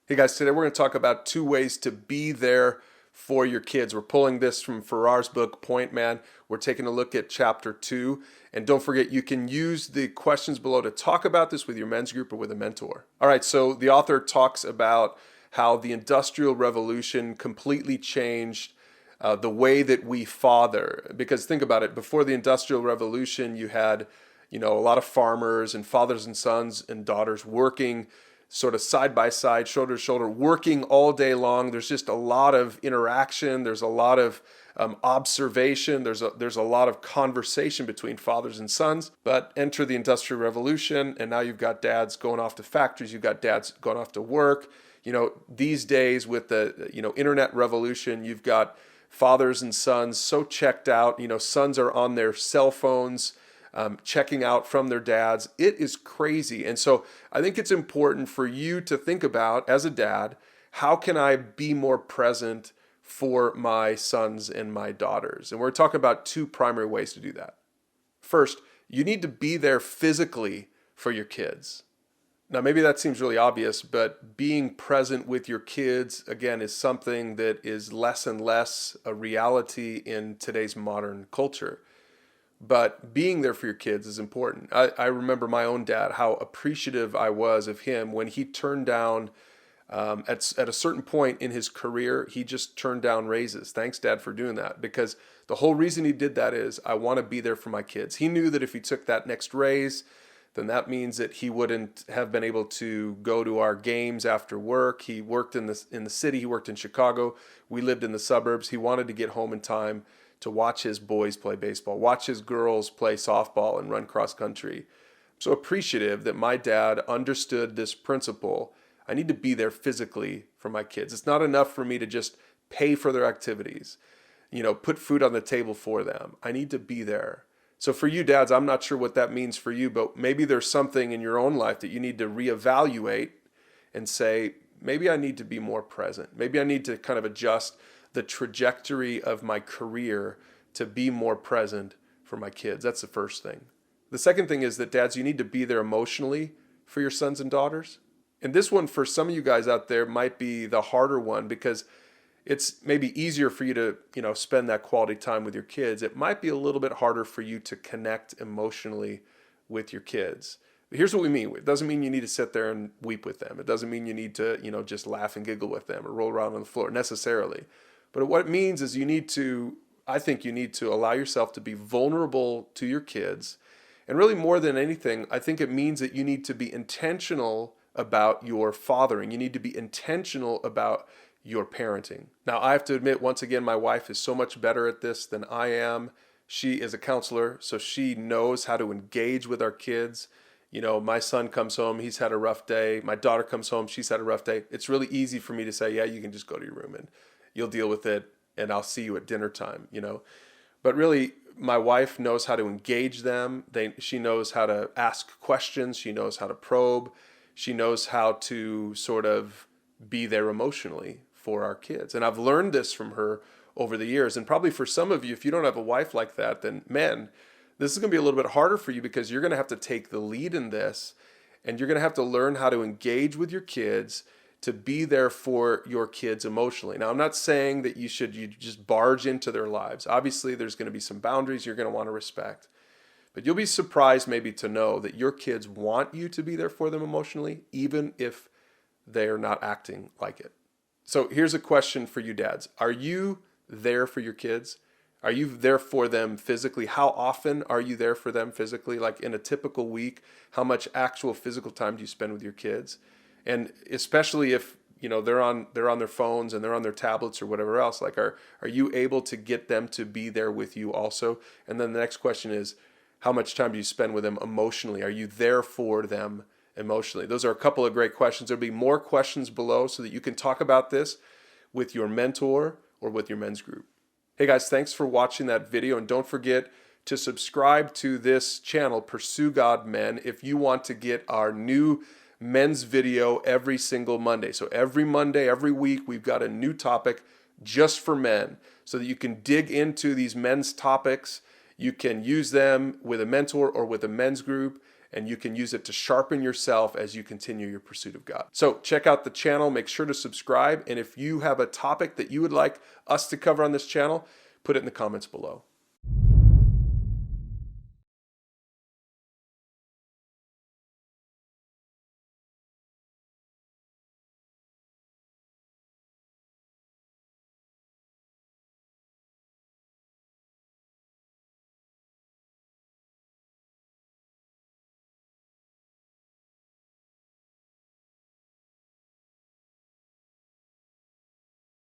Hey guys, today we're going to talk about 2 ways to be there for your kids. We're pulling this from Farrar's book, Point Man. We're taking a look at chapter 2. And don't forget, you can use the questions below to talk about this with your men's group or with a mentor. All right, so the author talks about how the Industrial Revolution completely changed the way that we father. Because think about it, before the Industrial Revolution, you had a lot of farmers and fathers and sons and daughters working sort of side by side, shoulder to shoulder, working all day long. There's just a lot of interaction. There's a lot of observation. There's a lot of conversation between fathers and sons. But enter the Industrial Revolution, and now you've got dads going off to factories. You've got dads going off to work. These days with the internet revolution, you've got fathers and sons so checked out. Sons are on their cell phones, checking out from their dads. It is crazy. And so I think it's important for you to think about, as a dad, how can I be more present for my sons and my daughters? And we're talking about 2 primary ways to do that. First, you need to be there physically for your kids. Now, maybe that seems really obvious, but being present with your kids, again, is something that is less and less a reality in today's modern culture. But being there for your kids is important. I remember my own dad, how appreciative I was of him when he turned down, at a certain point in his career, he just turned down raises. Thanks, Dad, for doing that. Because the whole reason he did that is, I want to be there for my kids. He knew that if he took that next raise, then that means that he wouldn't have been able to go to our games after work. He worked in the city. He worked in Chicago. We lived in the suburbs. He wanted to get home in time to watch his boys play baseball, watch his girls play softball and run cross country. I'm so appreciative that my dad understood this principle. I need to be there physically for my kids. It's not enough for me to just pay for their activities, put food on the table for them. I need to be there. So for you dads, I'm not sure what that means for you, but maybe there's something in your own life that you need to reevaluate and say, maybe I need to be more present. Maybe I need to kind of adjust the trajectory of my career to be more present for my kids. That's the first thing. The second thing is that, dads, you need to be there emotionally for your sons and daughters. And this one, for some of you guys out there, might be the harder one, because it's maybe easier for you to, spend that quality time with your kids. It might be a little bit harder for you to connect emotionally with your kids. But here's what we mean. It doesn't mean you need to sit there and weep with them. It doesn't mean you need to, just laugh and giggle with them or roll around on the floor necessarily. But what it means is I think you need to allow yourself to be vulnerable to your kids. And really, more than anything, I think it means that you need to be intentional about your fathering. You need to be intentional about your parenting. Now, I have to admit, once again, my wife is so much better at this than I am. She is a counselor, so she knows how to engage with our kids. My son comes home, he's had a rough day. My daughter comes home, she's had a rough day. It's really easy for me to say, yeah, you can just go to your room and you'll deal with it, and I'll see you at dinner time, But really, my wife knows how to engage them. She knows how to ask questions. She knows how to probe. She knows how to sort of be there emotionally for our kids. And I've learned this from her over the years. And probably for some of you, if you don't have a wife like that, then men, this is going to be a little bit harder for you, because you're going to have to take the lead in this, and you're going to have to learn how to engage with your kids, to be there for your kids emotionally. Now, I'm not saying that you just barge into their lives. Obviously, there's going to be some boundaries you're going to want to respect. But you'll be surprised maybe to know that your kids want you to be there for them emotionally, even if they're not acting like it. So here's a question for you dads. Are you there for your kids? Are you there for them physically? How often are you there for them physically? Like in a typical week, how much actual physical time do you spend with your kids? And especially if they're on their phones and they're on their tablets or whatever else, like are you able to get them to be there with you also? And then the next question is, how much time do you spend with them emotionally? Are you there for them emotionally? Those are a couple of great questions. There'll be more questions below so that you can talk about this with your mentor or with your men's group. Hey guys, thanks for watching that video, and don't forget to subscribe to this channel, Pursue God Men, if you want to get our new men's video every single Monday. So every Monday, every week, we've got a new topic just for men, so that you can dig into these men's topics. You can use them with a mentor or with a men's group, and you can use it to sharpen yourself as you continue your pursuit of God. So check out the channel, make sure to subscribe, and if you have a topic that you would like us to cover on this channel, put it in the comments below.